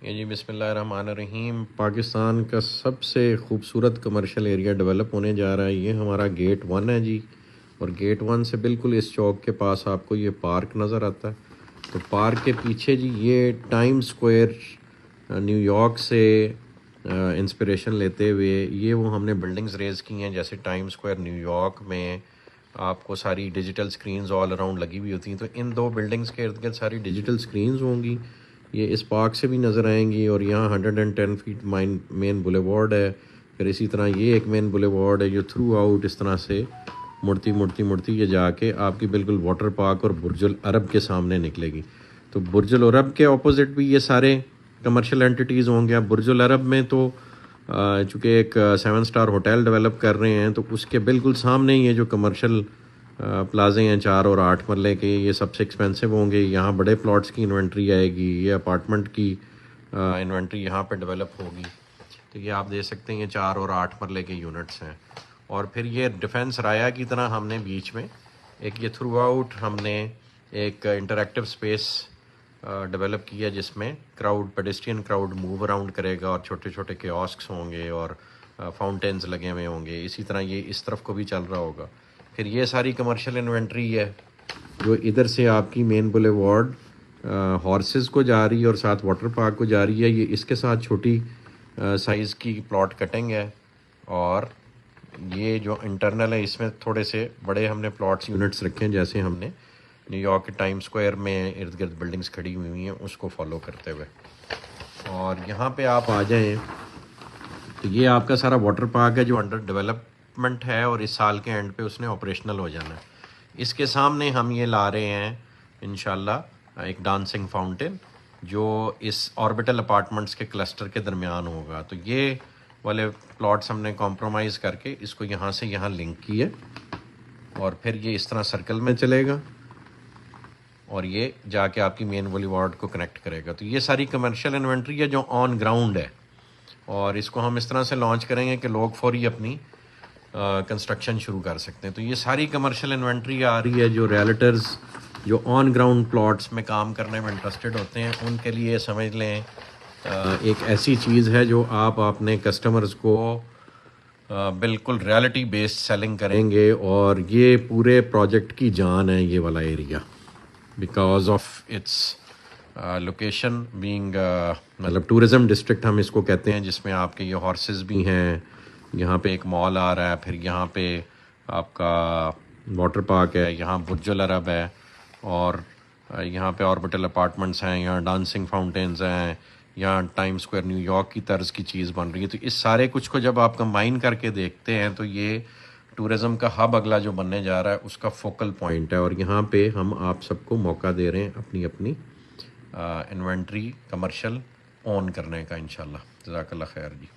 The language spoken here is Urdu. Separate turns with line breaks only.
یہ جی بسم اللہ الرحمن الرحیم، پاکستان کا سب سے خوبصورت کمرشل ایریا ڈیولپ ہونے جا رہا ہے۔ یہ ہمارا گیٹ 1 ہے جی، اور گیٹ 1 سے بالکل اس چوک کے پاس آپ کو یہ پارک نظر آتا ہے۔ تو پارک کے پیچھے جی یہ ٹائم سکوائر نیو یارک سے انسپریشن لیتے ہوئے یہ وہ ہم نے بلڈنگز ریز کی ہیں، جیسے ٹائم سکوائر نیو یارک میں آپ کو ساری ڈیجیٹل سکرینز آل اراؤنڈ لگی ہوئی ہوتی ہیں، تو ان دو بلڈنگز کے ارد گرد ساری ڈیجیٹل سکرینز ہوں گی۔ یہ اس پارک سے بھی نظر آئیں گی، اور یہاں 110 فیٹ مین بولیوارڈ ہے، پھر اسی طرح یہ ایک مین بولیوارڈ ہے جو تھرو آؤٹ اس طرح سے مڑتی یہ جا کے آپ کی بالکل واٹر پارک اور برج العرب کے سامنے نکلے گی۔ تو برج العرب کے اپوزٹ بھی یہ سارے کمرشل انٹیٹیز ہوں گے۔ اب برج العرب میں تو چونکہ ایک 7 اسٹار ہوٹل ڈیولپ کر رہے ہیں، تو اس کے بالکل سامنے یہ جو کمرشل پلازے ہیں 4 اور 8 مرلے کے، یہ سب سے ایکسپینسو ہوں گے۔ یہاں بڑے پلاٹس کی انوینٹری آئے گی، یہ اپارٹمنٹ کی انوینٹری یہاں پہ ڈیولپ ہوگی۔ تو یہ آپ دیکھ سکتے ہیں، یہ 4 اور 8 مرلے کے یونٹس ہیں۔ اور پھر یہ ڈیفینس رایا کی طرح ہم نے بیچ میں ایک یہ تھرو آؤٹ ہم نے ایک انٹریکٹیو اسپیس ڈیولپ کیا، جس میں پیڈسٹرین کراؤڈ موو اراؤنڈ کرے گا، اور چھوٹے چھوٹے کیوسکس ہوں گے اور فاؤنٹینز لگے ہوئے ہوں گے۔ اسی طرح یہ اس طرف کو بھی چل رہا ہوگا۔ پھر یہ ساری کمرشل انوینٹری ہے جو ادھر سے آپ کی مین بولیوارڈ ہارسز کو جا رہی ہے اور ساتھ واٹر پارک کو جا رہی ہے۔ یہ اس کے ساتھ چھوٹی سائز کی پلاٹ کٹنگ ہے، اور یہ جو انٹرنل ہے اس میں تھوڑے سے بڑے ہم نے پلاٹس یونٹس رکھے ہیں، جیسے ہم نے نیو یارک کے ٹائم سکوائر میں ارد گرد بلڈنگز کھڑی ہوئی ہیں اس کو فالو کرتے ہوئے۔ اور یہاں پہ آپ آ جائیں تو یہ آپ کا سارا واٹر پارک ہے جو انڈر ڈیولپمنٹ ہے، اور اس سال کے اینڈ پہ اس نے آپریشنل ہو جانا ہے۔ اس کے سامنے ہم یہ لا رہے ہیں انشاءاللہ ایک ڈانسنگ فاؤنٹین، جو اس آربٹل اپارٹمنٹس کے کلسٹر کے درمیان ہوگا۔ تو یہ والے پلاٹس ہم نے کمپرومائز کر کے اس کو یہاں سے یہاں لنک کیے، اور پھر یہ اس طرح سرکل میں چلے گا، اور یہ جا کے آپ کی مین بولیوارڈ کو کنیکٹ کرے گا۔ تو یہ ساری کمرشل انوینٹری ہے جو آن گراؤنڈ ہے، اور اس کو ہم اس طرح سے لانچ کریں گے کہ لوگ فوری اپنی کنسٹرکشن شروع کر سکتے ہیں۔ تو یہ ساری کمرشل انوینٹری آ رہی ہے جو ریئلٹرز جو آن گراؤنڈ پلاٹس میں کام کرنے میں انٹرسٹڈ ہوتے ہیں، ان کے لیے سمجھ لیں ایک ایسی چیز ہے جو آپ اپنے کسٹمرز کو بالکل ریالٹی بیسڈ سیلنگ کریں گے، اور یہ پورے پروجیکٹ کی جان ہے یہ والا area, because of its location being مطلب ٹورزم ڈسٹرکٹ ہم اس کو کہتے ہیں، جس میں آپ کے یہ ہارسز بھی ہیں، یہاں پہ ایک مال آ رہا ہے، پھر یہاں پہ آپ کا واٹر پارک ہے، یہاں برج العرب ہے، اور یہاں پہ آربٹل اپارٹمنٹس ہیں، یہاں ڈانسنگ فاؤنٹینز ہیں، یہاں ٹائم سکوائر نیو یارک کی طرز کی چیز بن رہی ہے۔ تو اس سارے کچھ کو جب آپ کمبائن کر کے دیکھتے ہیں تو یہ ٹورزم کا ہب اگلا جو بننے جا رہا ہے اس کا فوکل پوائنٹ ہے، اور یہاں پہ ہم آپ سب کو موقع دے رہے ہیں اپنی انوینٹری کمرشل اون کرنے کا انشاءاللہ۔ جزاک اللہ خیر جی۔